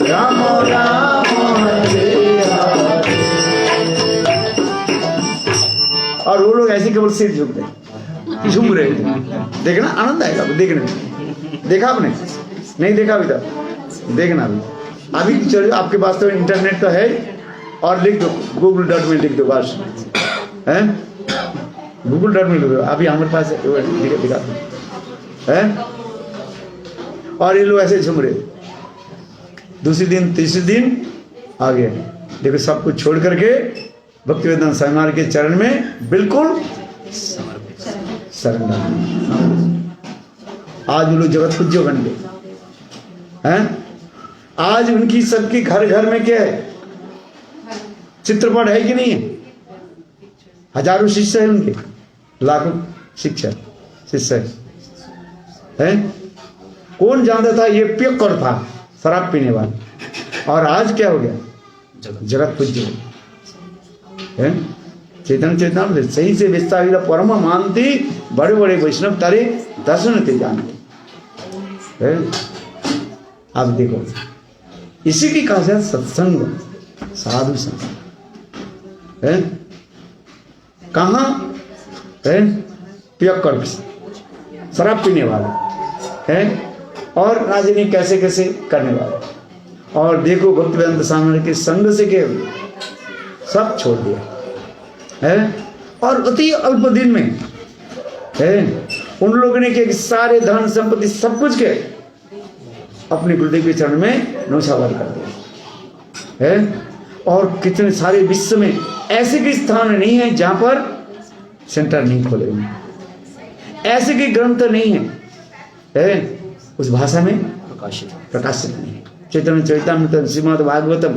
राम राम हरे हरे। और वो लोग ऐसे केवल सिर झुक गए, झूम रहे थे, देखना आनंद आएगा देखने में। देखा आपने? नहीं देखा अभी तक, देखना अभी चलो, आपके पास तो इंटरनेट तो है, और लिख दो गूगल डॉट में लिख दो बस, है गूगल डॉट में लिख दो, अभी हमारे पास दिखा दो, है। और ये लोग ऐसे झूम रहे, दूसरे दिन तीसरे दिन आ गए, देखो सब कुछ छोड़ करके भक्तिवेदांत स्वामी महाराज के चरण में बिल्कुल शरण। आज वो लोग जगत पूज्य बन गए हैं। आज उनकी सबकी घर घर में क्या है, चित्रपट है कि नहीं है? हजारों शिष्य है उनके, लाखों शिष्य है। कौन जानता था ये पियक्कर था, शराब पीने वाला, और आज क्या हो गया, जगत पूज्य है। चेतन चेतन सही से विस्तारित परम मानती, बड़े बड़े वैष्णव तारे दर्शन ते जानते है। आप देखो इसी की कहा जाए सत्संग, साधु संग है। कहाँ है? पियक्कर शराब पीने वाले है, और राजनी कैसे कैसे करने वाले। और देखो भक्तिवेदांत स्वामी के संग से क्या सब छोड़ दिया है, और अति अल्प दिन में है उन लोगों ने क्या सारे धन संपत्ति सब कुछ के अपने गुरुदेव के चरण में नौछावर कर दिया है। और कितने सारे विश्व में ऐसे के स्थान नहीं है जहां पर सेंटर नहीं खोले हुए, ऐसे के ग्रंथ नहीं है उस भाषा में प्रकाशित नहीं है। चैतन्य चैतन्य श्रीमद् भागवतम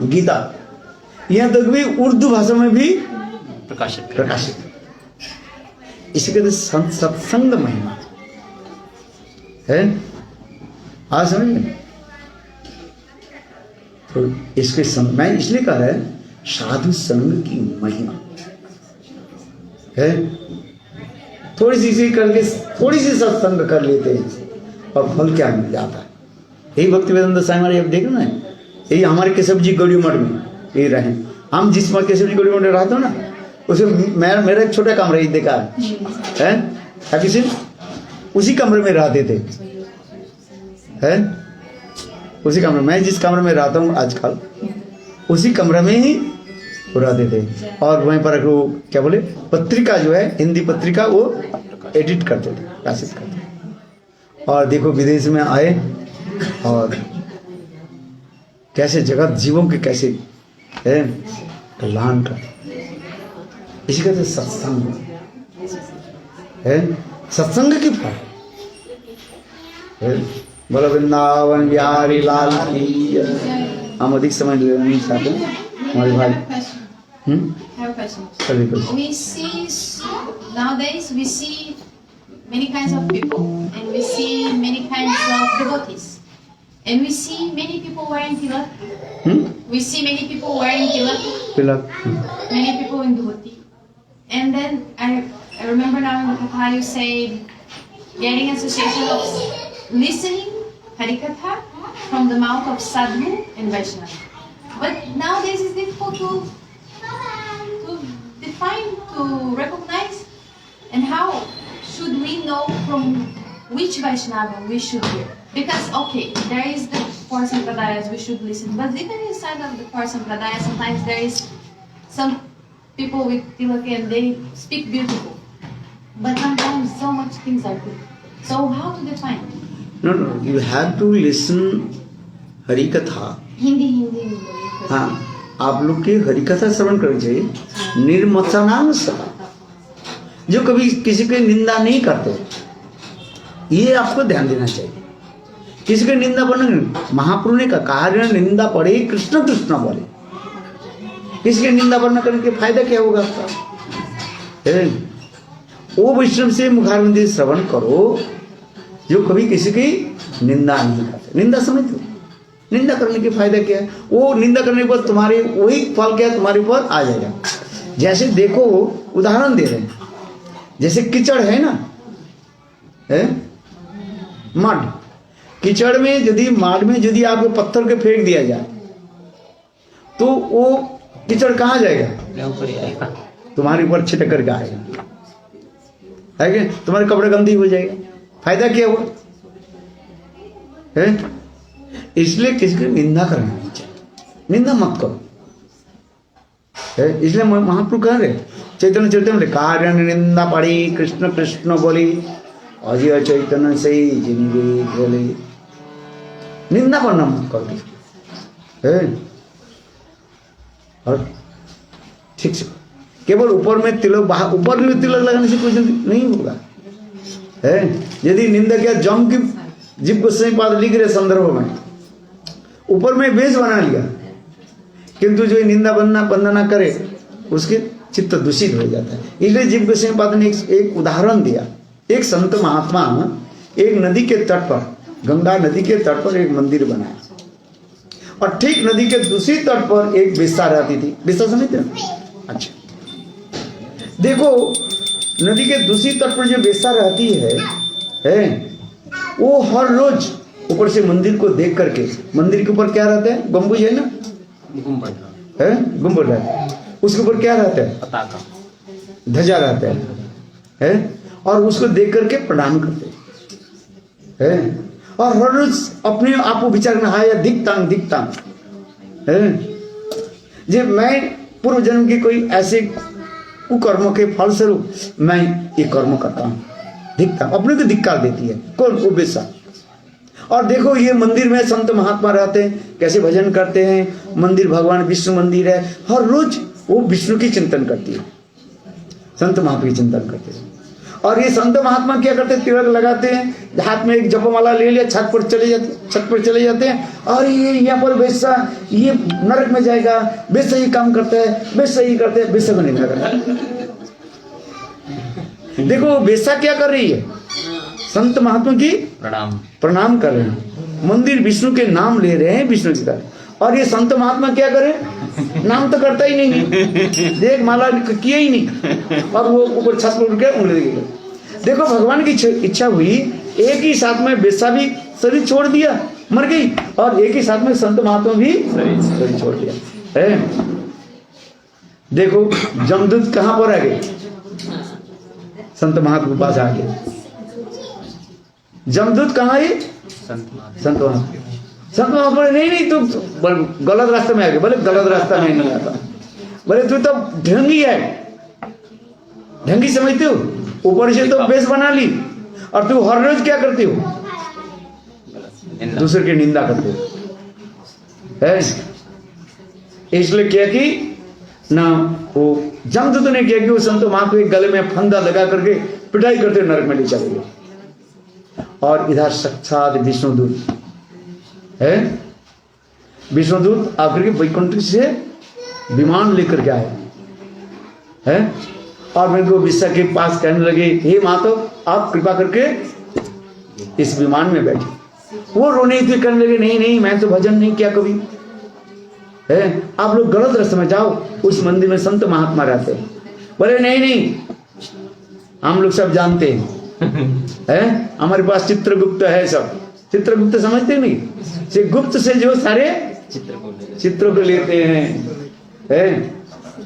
गीता यहाँ तक भी उर्दू भाषा में भी प्रकाशित। इसी के सत्संग महिमा है। आज समझ, तो इसके संग मैं इसलिए कह रहा है साधु संग की महिमा है। थोड़ी सी करके थोड़ी सी सत्संग कर लेते हैं और फल क्या मिल जाता है। यही भक्तिवेदांत स्वामी महाराज देखो ना, यही हमारे केशव जी गौड़ी मठ में ये रहे। हम जिस केशव जी गौड़ी मठ में रहते हो ना, उसमें मेरा एक छोटा कमरा देखा है किसी उसी कमरे में रहते थे है। उसी कमरे में जिस कमरे में रहता हूँ आजकल, उसी कमरे में ही रहते थे। और वहीं पर वो क्या बोले पत्रिका जो है हिंदी पत्रिका वो एडिट करते थे, प्रकाशित करते थे। और देखो विदेश में आए और कैसे जगत जीवों के कैसे है कल्याण करते। इसी का तो सत्संग है, सत्संग की फल है। बोलो वृंदावन बिहारी लाल की। हम अधिक समझ नहीं चाहते हमारे भाई। We see nowadays we see many kinds of people, and we see many kinds of devotees, and we see many people wearing tilak. We see many people wearing tilak. Many people in dhoti. And then I remember now in the Katha you say getting association of listening Harikatha from the mouth of Sadhu and Vaishnava. But nowadays it's difficult to define, to each Vaishnava we should hear. Because, okay, there is the four sampradayas we should listen. But even inside of the four sampradayas, sometimes there is some people with tilak and they speak beautiful. But sometimes so much things are good. So how to define? No, you have to listen Hari कथा. Hindi में हाँ, आप लोग के हरि कथा श्रवण करनी चाहिए. निर्मत्सनांग सदा, जो कभी किसी की निंदा नहीं करते, ये आपको ध्यान देना चाहिए. किसी की निंदा करना, महाप्रभु ने कहा निंदा पड़े कृष्ण कृष्ण बोले. किसी की निंदा करना करने के फायदा क्या होगा आपका? वो वैष्णव से मुखारविंद श्रवण करो जो कभी किसी की निंदा नहीं करते. निंदा समझते हो? निंदा करने के फायदा क्या है? वो निंदा करने के बाद तुम्हारे वही फल क्या है तुम्हारे ऊपर आ जाएगा. जैसे देखो, उदाहरण दे रहे हैं, जैसे कीचड़ है ना, है मड. कीचड़ में यदि माड में यदि आपको पत्थर के फेंक दिया जाए तो वो कीचड़ कहाँ जाएगा? तुम्हारे ऊपर छिटक करके आएगा, है कि? तुम्हारे कपड़े गंदी हो जाएगा. फायदा क्या हुआ? है? इसलिए किसी की निंदा करना नहीं चाहिए. निंदा मत करो. इसलिए महाप्रभु कह रहे चैतन्य चैतन्य कार्य निंदा पड़ी कृष्ण कृष्ण बोली अजय चैतन्य से जिनगी बोले. निंदा करना मत करो. और ठीक से केवल ऊपर में तिलक, ऊपर में तिलक लगाने से कुछ नहीं होगा. है यदि निंदा किया, जम की जीव गोस्वामी पाद लिख रहे संदर्भ में, ऊपर में बेस बना लिया, किंतु जो निंदा वंदना करे उसके चित्त दूषित हो जाता है. इसलिए जीव गोस्वामी पाद ने एक उदाहरण दिया. एक संत महात्मा एक नदी के तट पर, गंगा नदी के तट पर एक मंदिर बनाया, और ठीक नदी के दूसरी तट पर एक बेस्सा रहती थी. बेस्सा समझते हो? अच्छा, देखो नदी के दूसरी तट पर जो बेस्सा रहती है वो हर रोज ऊपर से मंदिर को देख करके, मंदिर के ऊपर क्या रहता है? गंबुज है ना, गुंबद है. उसके ऊपर क्या रहता है? पताका, ध्वजा रहता है. और उसको देख करके प्रणाम करते हैं. और हर रोज अपने आप को विचार करना है, या दिखतांग है जे मैं पूर्व जन्म के कोई ऐसे कुकर्मों के फलस्वरूप मैं ये कर्म करता हूँ. दिखता अपने को धिक्कार देती है. कौन? वो बेसा. और देखो ये मंदिर में संत महात्मा रहते हैं, कैसे भजन करते हैं. मंदिर भगवान विष्णु मंदिर है, हर रोज वो विष्णु की चिंतन करती है, संत महात्मा की चिंतन करते हैं. और ये संत महात्मा क्या करते हैं? तिलक लगाते हैं, हाथ में एक जपमाला ले लिया, छत पर चले जाते हैं. और ये यहाँ पर बेसा, ये नरक में जाएगा, बेसा ही काम करता है, बेसा ही करते हैं, बेसा को नहीं करता. देखो बेसा क्या कर रही है? संत महात्मा की प्रणाम कर रहे हैं, मंदिर विष्णु के नाम ले रहे हैं, विष्णु जी का. और ये संत महात्मा क्या करे? नाम तो करता ही नहीं, देख माला किया ही नहीं, और वो ऊपर छत पर उठ के उंगली देगी. देखो भगवान की इच्छा हुई, एक ही साथ में बेसा भी शरीर छोड़ दिया, मर गई, और एक ही साथ में संत महात्मा भी शरीर छोड़ दिया है. देखो जमदूत कहाँ पर आ गए? संत महात्मा के पास आ गए. जमदूत कहाँ है? संत महात्मा. संत महात्मा नहीं तू गलत रास्ते में आ गए. बोले गलत रास्ता में नहीं आता. बोले तू तो ढंगी है, ढंगी समझते हो? ऊपर से तो बेस बना ली, और तू हर रोज क्या करती हो? दूसरे की निंदा करते हो. इसलिए क्या कि ना वो जमदूत ने किया कि वो संत महात्मा के गले में फंदा लगा करके पिटाई करते नरक में ले चले गए. और इधर साक्षात विष्णुदूत है, विष्णुदूत आकर के वैकुंठ से विमान लेकर के आए है. और मेरे को विश्वा के पास कहने लगे, हे मातो आप कृपा करके इस विमान में बैठे. वो रोने थे, कहने लगे नहीं मैं तो भजन नहीं किया कभी है, आप लोग गलत रास्ते में जाओ, उस मंदिर में संत महात्मा रहते हैं. बोले नहीं हम लोग सब जानते हैं हमारे पास चित्रगुप्त है. सब चित्रगुप्त समझते नहीं? से गुप्त से जो सारे चित्रों को लेते हैं.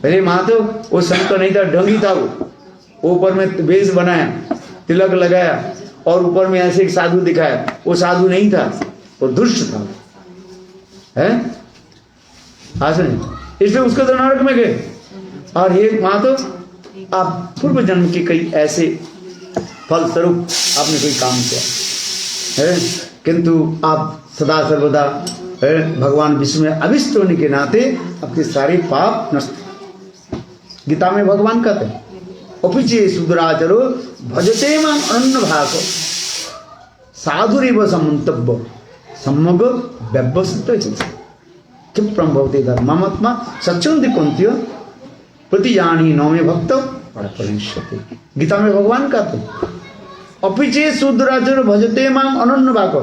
अरे महातो वो संत नहीं था, ढंगी था. वो ऊपर में वेश बनाया, तिलक लगाया, और ऊपर में ऐसे एक साधु दिखाया, वो साधु नहीं था, वो दुष्ट था, है इसलिए उसको तो नरक में गए। और हे माँ, तो आप पूर्व जन्म के कई ऐसे फल स्वरूप आपने कोई काम किया है, किंतु आप सदा सर्वदा भगवान विष्णु में अभिष्ट होने के नाते आपके सारे पाप नष्ट। गीता में भगवान कहते हैं अपिचे सुदराचरो भजते मां अनन्य भाको साधुरेव समन्तव्य सम्मग व्यवस्थित क्षिप्रम भवते धर्मात्मा सच्चंद कुंत्य प्रतिजानी नौमे भक्त परिष्यते। गीता में भगवान कहते हैं अपिचे सुदराचरो भजते मां अनन्य भाको,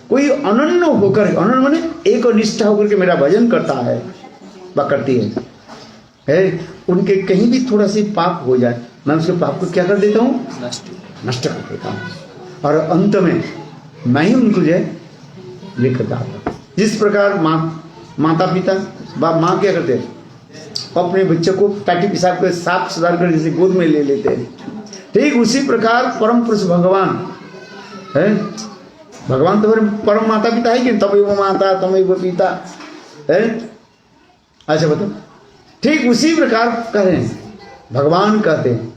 कोई अनन्य होकर, अनन्य माने एक निष्ठा होकर के मेरा भजन करता है व करती है, उनके कहीं भी थोड़ा सी पाप हो जाए, मैं उसके पाप को क्या कर देता हूँ, नष्ट कर देता हूँ, और अंत में मैं ही उनको जो है लेकर जाता हूँ। जिस प्रकार माता पिता माँ क्या करते हैं, अपने बच्चे को पैटी पिसाब कर साफ सुधार कर जैसे गोद में ले लेते हैं, ठीक उसी प्रकार परम पुरुष भगवान है। भगवान तो परम माता पिता है कि तभी वो माता तभी वो पिता है। अच्छा बताओ, ठीक उसी प्रकार कह रहे हैं, भगवान कहते हैं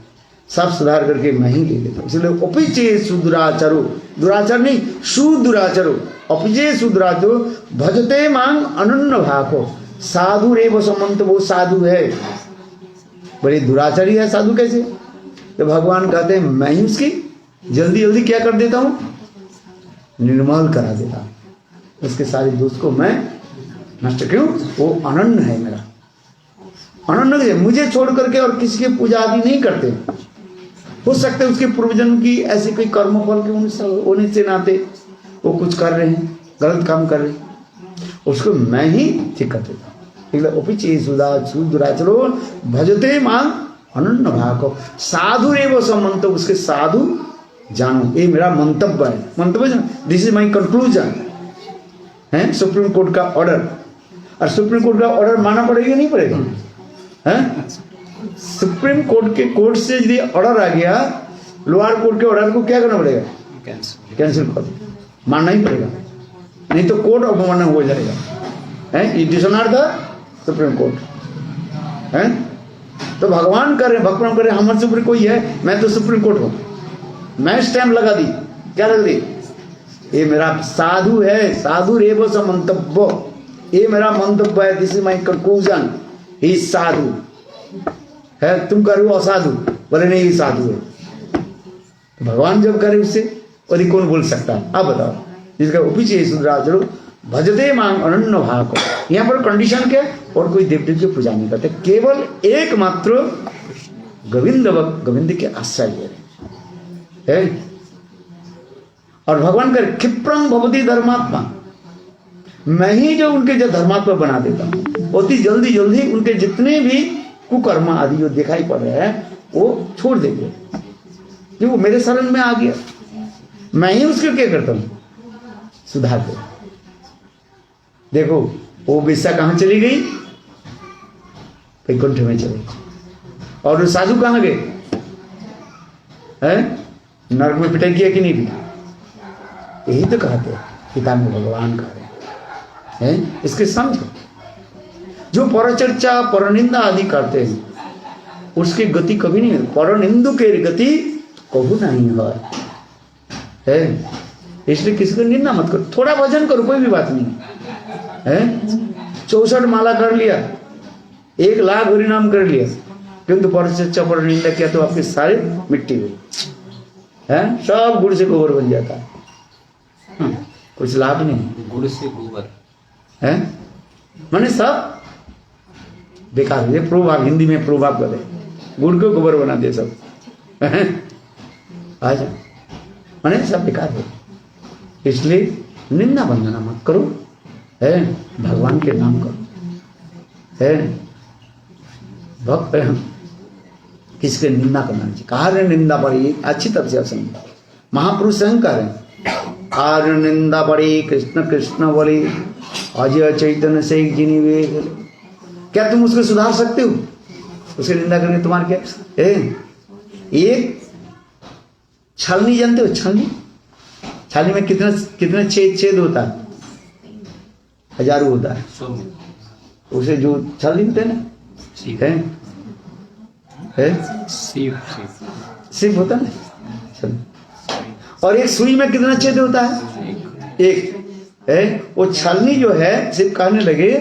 सब सुधार करके मैं ही ले लेता हूँ। इसलिए अपिचे सुदुराचरो, दुराचार नहीं सुदुराचरो, अपिचे सुदुराचरो भजते मांग अनन्य भाको साधु रेव समंत, वो साधु है, बड़े दुराचारी है साधु कैसे, तो भगवान कहते हैं मैं ही उसकी जल्दी जल्दी क्या कर देता हूँ, निर्मल करा देता हूँ, उसके सारे दोष को मैं नष्ट। क्यों, वो अनन्य है, मेरा अनन्य है, मुझे छोड़ करके और किसी की पूजा आदि नहीं करते। हो सकता है उसके पूर्वजन्म की ऐसे कोई कर्म फल के होने से नाते वो कुछ कर रहे हैं, गलत काम कर रहे हैं, उसको मैं ही ठीक कर देता हूँ। सुदुराचरो भजते मां अनन्य भाको साधु रेव समंत, उसके साधु जानो, ये मेरा मंतव्य है। मंतव्य, दिस इज माई कंक्लूजन है, सुप्रीम कोर्ट का ऑर्डर। और सुप्रीम कोर्ट का ऑर्डर मानना पड़ेगा नहीं पड़ेगा, है सुप्रीम कोर्ट के कोर्ट से यदि ऑर्डर आ गया, लोअर कोर्ट के ऑर्डर को क्या करना पड़ेगा, कैंसिल कर, मानना ही पड़ेगा, नहीं तो कोर्ट अवमानना हो जाएगा, है ये डिसऑनर था सुप्रीम कोर्ट, है। तो भगवान कर रहे, भगवान कर रहे, हमारे सुप्रीम कोई है, मैं तो सुप्रीम कोर्ट हूं, मैं स्टैम्प लगा दी, क्या लगा दी, ये मेरा साधु है, साधु रेव समंतव्य, ये मेरा मंतव्य है, दिस इज माई कंक्लूजन, ही साधु है, तुम करो असाधु, बोले नहीं साधु है। तो भगवान जब करे उससे और कौन बोल सकता है, आप बताओ। जिसका उपीचे सुदराचरो भजते मांग अनन्य भाको, यहाँ पर कंडीशन क्या, और कोई देव देव की पूजा नहीं करते, केवल एकमात्र गोविंद के आश्रय ले रहे है। और भगवान करे क्षिप्रं भवति धर्मात्मा, मैं ही जो उनके जो धर्मात्मा बना देता हूँ, अति जल्दी जल्दी उनके जितने भी कुकर्म आदि जो दिखाई पड़ रहे हैं वो छोड़ देंगे, जो वो मेरे शरण में आ गया, मैं ही उसको क्या करता हूँ, सुधार दे। देखो वो वेश्या कहाँ चली गई, वैकुंठ में चली, और वो साधु कहाँ गए, है नरक में पिटाई किया कि नहीं भी, यही तो कहते हैं पिता में भगवान कह रहे हैं। इसके समझो, जो परचर्चा परनिंदा आदि करते हैं उसकी गति कभी नहीं, परनिंदु के गति कभी नहीं है। इसलिए किसी को निंदा मत करो, थोड़ा भजन करो, कोई भी बात नहीं है। 64 माला कर लिया, 1 लाख हरिनाम कर लिया, किंतु परचर्चा परनिंदा किया तो आपके सारे मिट्टी हुई है, सब गुड़ से गोबर बन जाता है, कुछ लाभ नहीं, गुड़ से गोबर है, माने सब बेकार है। प्रोभाव, हिंदी में प्रोभाव करे, गुड़ को गोबर बना दे सब, आजा माने सब बेकार है। इसलिए निंदा वंदना मत करो, है भगवान के नाम करो, है भक्त किसके निंदा करना चाहिए, कहा रे निंदा बड़ी अच्छी तरह से समझ, महापुरुष स्वयं कह रहे आर्य निंदा बड़ी कृष्ण कृष्ण बोली अजय चैतन्य से जिनी वे, क्या तुम उसको सुधार सकते हो, उसकी निंदा करके तुम्हारे क्या एक छलनी जानते हो, छलनी छाली में कितने छेद होता है? हजारों होता है। उसे जो छाली होते हैं ना, है सिर्फ होता ना। और एक सुई में कितना छेद होता है? एक है। वो छालनी जो है सिर्फ कहने लगे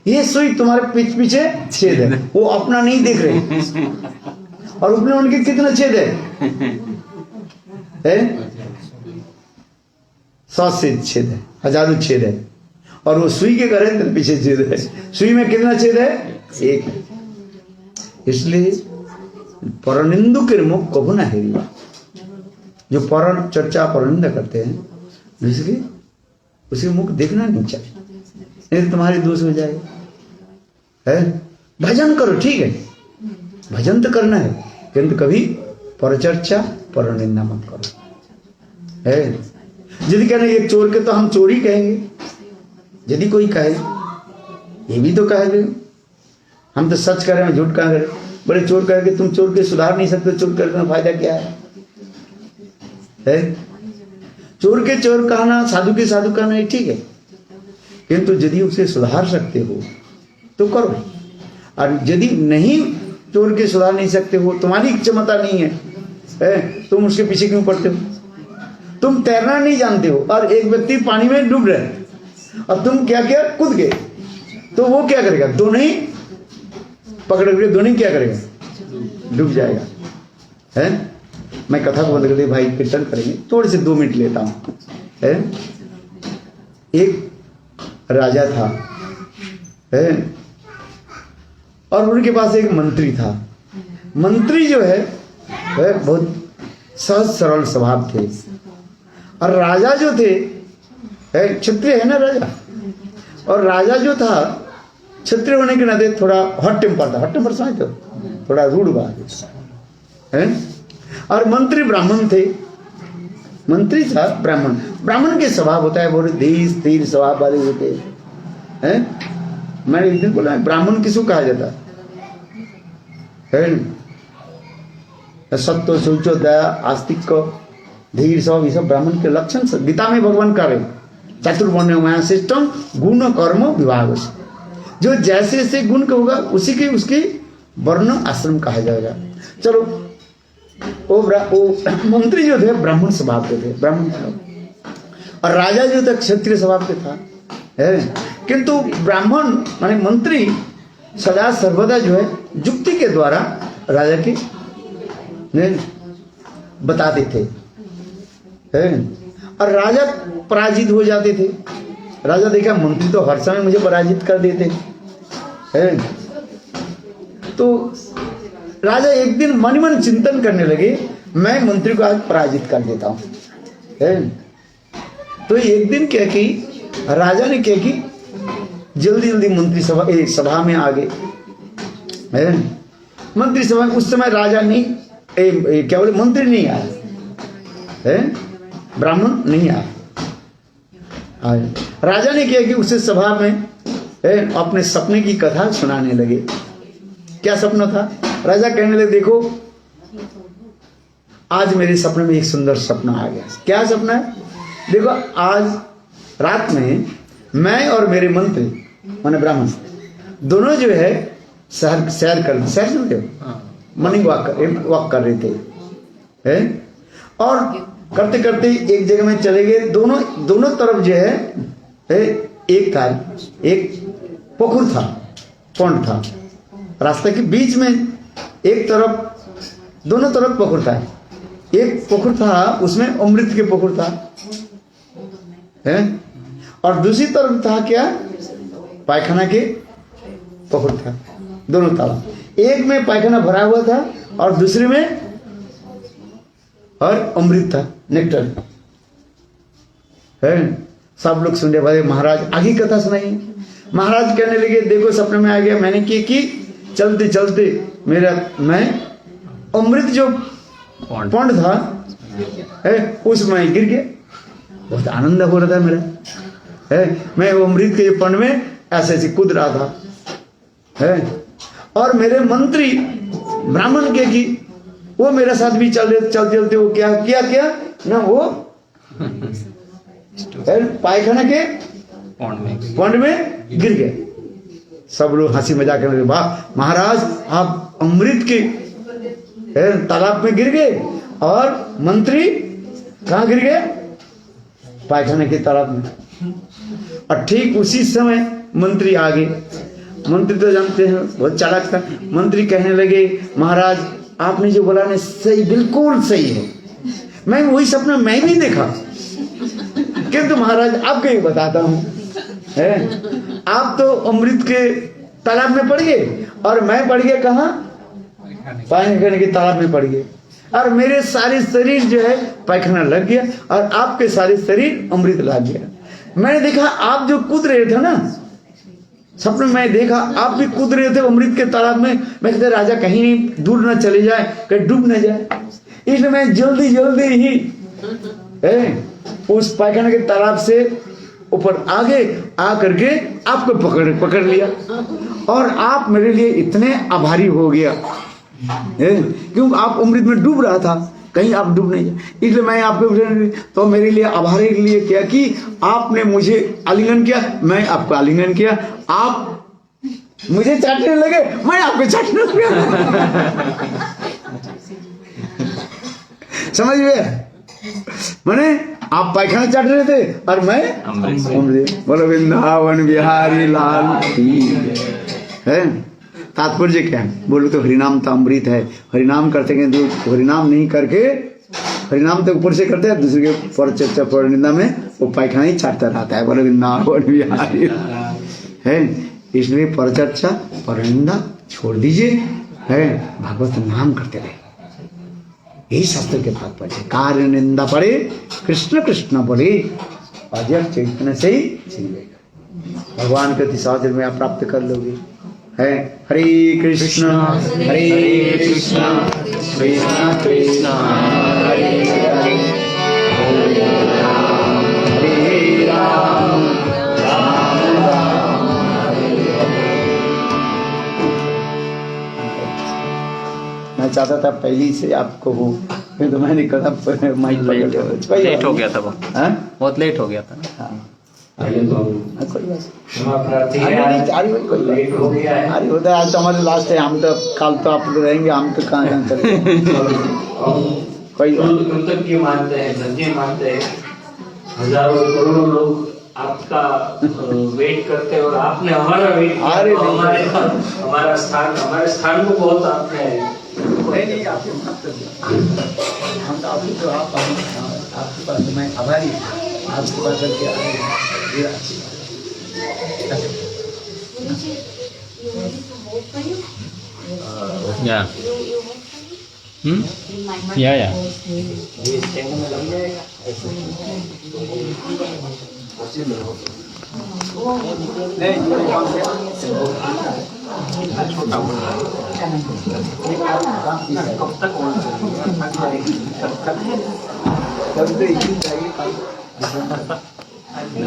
ये सुई तुम्हारे पीछे छेद है, वो अपना नहीं देख रहे। और उसमें उनके कितना छेद है? 100 से छेद है, हजारों छेद है। और वो सुई के करे तो पीछे छेद है। सुई में कितना छेद है? एक। इसलिए परनिंदु के मुख कभू ना हेरिबा। जो पर चर्चा परनिंदा करते हैं इसलिए उसके मुख देखना नहीं चाहिए, नहीं तो तुम्हारे दोष हो जाएगा। है भजन करो, ठीक है, भजन तो करना है, किंतु कभी परचर्चा परनिंदा मत करो। है यदि कहने एक चोर के तो हम चोरी कहेंगे, यदि कोई कहे ये भी तो कहेंगे हम तो सच करें, झूठ कहा करें। बड़े चोर कहेंगे तुम चोर के सुधार नहीं सकते, चोर करने का फायदा क्या है? चोर के चोर कहना, साधु के साधु कहना है, ठीक है, किंतु यदि उसे सुधार सकते हो तो करो। और यदि नहीं चोर के सुधार नहीं सकते हो, तुम्हारी क्षमता नहीं है, तुम उसके पीछे क्यों पड़ते हो? तुम तैरना नहीं जानते हो और एक व्यक्ति पानी में डूब रहे और तुम क्या किया? कूद गए, तो वो क्या करेगा? दोनों ही पकड़ के दोनों ही क्या करेगा? डूब जाएगा। है मैं कथा को बंद कर दे भाई, कीर्तन करेंगे, थोड़े से 2 मिनट लेता हूं। है एक राजा था, है, और उनके पास एक मंत्री था। मंत्री जो है बहुत सहज सरल स्वभाव थे, और राजा जो थे, क्षत्रिय है ना राजा, और राजा जो था क्षत्रिय होने के नाते थोड़ा हॉट टेम्पर था। हॉट टेम्पर समझते हो? थोड़ा रूड बात है। और मंत्री ब्राह्मण थे, मंत्री था ब्राह्मण। ब्राह्मण के स्वभाव होता है बहुत धीर स्थिर स्वभाव वाले होते हैं। मैंने एक दिन बोला ब्राह्मण किसको कहा जाता है? सत्य शौच दया आस्तिक धीर स्वभाव, ये सब ब्राह्मण के लक्षण गीता में भगवान का रहे। चातुर्वर्ण माया सिस्टम गुण कर्म विभाग, जो जैसे जैसे गुण का होगा उसी के उसके वर्ण आश्रम कहा जाएगा। चलो वो मंत्री जो थे ब्राह्मण स्वभाव के थे, ब्राह्मण स्वभाव, और राजा जो था क्षत्रिय स्वभाव के था। किंतु ब्राह्मण माने मंत्री सदा सर्वदा जो है युक्ति के द्वारा राजा के बताते थे, और राजा पराजित हो जाते थे। राजा देखा मंत्री तो हर समय मुझे पराजित कर देते हैं, तो राजा एक दिन मन मन चिंतन करने लगे, मैं मंत्री को आज पराजित कर देता हूं। तो एक दिन क्या की राजा ने क्या की जल्दी जल्दी मंत्री सभा में आ गए। मंत्री सभा उस समय राजा नहीं क्या बोले मंत्री नहीं आया, ब्राह्मण नहीं आया। राजा ने क्या कि उसे सभा में अपने सपने की कथा सुनाने लगे। क्या सपना था? राजा कहने लगे देखो आज मेरे सपने में एक सुंदर सपना आ गया। क्या सपना है? देखो आज रात में मैं और मेरे मंत्री माने ब्राह्मण दोनों जो है सैर समझे मॉर्निंग वॉक कर रहे थे, और करते करते एक जगह में चले गए। दोनों तरफ जो है एक था, एक पोखर था, पॉन्ड था, रास्ते के बीच में एक तरफ दोनों तरफ पोखर था। एक पोखर था उसमें अमृत के पोखर था, और दूसरी तरफ था क्या पायखाना के पोखर था। दोनों तालाब, एक में पायखाना भरा हुआ था और दूसरे में और अमृत था, नेक्टर है। सब लोग सुन रहे भाई महाराज आगे कथा सुनाई। महाराज कहने लगे देखो सपने में आ गया, मैंने की चलते चलते मैं अमृत जो पॉन्ड था उसमें गिर गया। बहुत आनंद हो रहा था मेरा, मैं वो अमृत के पॉन्ड में ऐसे ऐसे कूद रहा था, और मेरे मंत्री ब्राह्मण के की वो मेरे साथ भी चलते चलते वो क्या ना वो पायखाना के पौंड में गिर गए। सब लोग हंसी मजाक करने लगे, वाह महाराज आप अमृत के तालाब में गिर गए, और मंत्री कहाँ गिर गए? पायखाना के तालाब में। और ठीक उसी समय मंत्री आ गए। मंत्री तो जानते हैं बहुत चालाक था। मंत्री कहने लगे, महाराज आपने जो बोला ना सही, बिल्कुल सही है, मैं वही सपना मैं भी देखा, किंतु महाराज आपको ही बताता हूँ, आप तो अमृत के तालाब में पड़ गए और मैं पड़ गया कहाँ? पायखाने के तालाब में पड़ गए, और मेरे सारे शरीर जो है पायखाना लग गया और आपके सारे शरीर अमृत लग गया। मैंने देखा आप जो कूद रहे थे ना, सपने में देखा आप भी कूद रहे थे अमृत के तालाब में। मैं कहते राजा कहीं दूर न चले जाए, कहीं डूब न जाए, इसलिए मैं जल्दी जल्दी ही उस पायखाना के तालाब से ऊपर आगे आ करके आपको पकड़ लिया, और आप मेरे लिए इतने आभारी हो गया, क्योंकि आप अमृत में डूब रहा था, कहीं आप डूब नहीं जाए, इसलिए मैं आपको तो मेरे लिए आभारी के लिए किया कि आपने मुझे आलिंगन किया, मैं आपको आलिंगन किया, आप मुझे चाटने लगे, मैं आपको चाटने लगा। समझ गए? मैंने आप पायखाना चाट रहे थे और मैं अमृत। बोलो वृंदावन बिहारी लाल की है। तात्पर्य क्या है? बोलो तो हरिनाम तो अमृत है। हरिनाम करते हैं तो हरिनाम नहीं करके, हरिनाम तो ऊपर से करते हैं, दूसरे के पर चर्चा पर निंदा में वो पायखाना ही चाटता रहता है। बोलो वृंदावन बिहारी है। इसलिए पर चर्चा पर निंदा छोड़ दीजिए, है भागवत नाम करते रहे, यही शास्त्र के तात्पर्य। कार्य निंदा पड़े कृष्ण कृष्ण पड़े, अजय चैतन्य से ही भगवान के तिसाजर में आप प्राप्त कर लोगे। है हरे कृष्ण कृष्ण कृष्ण हरे हरे, हरे राम राम राम हरे हरे। मैं चाहता था पहली से आपको हो, फिर तो मैंने कहा माइक लेट हो गया था, वो बहुत लेट हो गया था। अरे होता है, आज तो हमारे लास्ट है, हम तो कल तो आप रहेंगे, हम तो कहाँ चले। कोई कृतज्ञ मानते हैं, धन्य मानते हैं, हजारों करोड़ों लोग आपका वेट करते हैं, और आपने हमारा वेट किया, हमारा हमारे स्थान को बहुत आपने नहीं आपके हम तो आपके तो आपके पास मैं आभारी, आपके पास करके आए। Yeah. Yeah.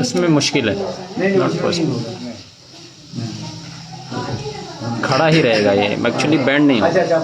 इसमें मुश्किल है, नॉट पॉसिबल। खड़ा ही रहेगा ये, एक्चुअली बैंड नहीं होगा। अच्छा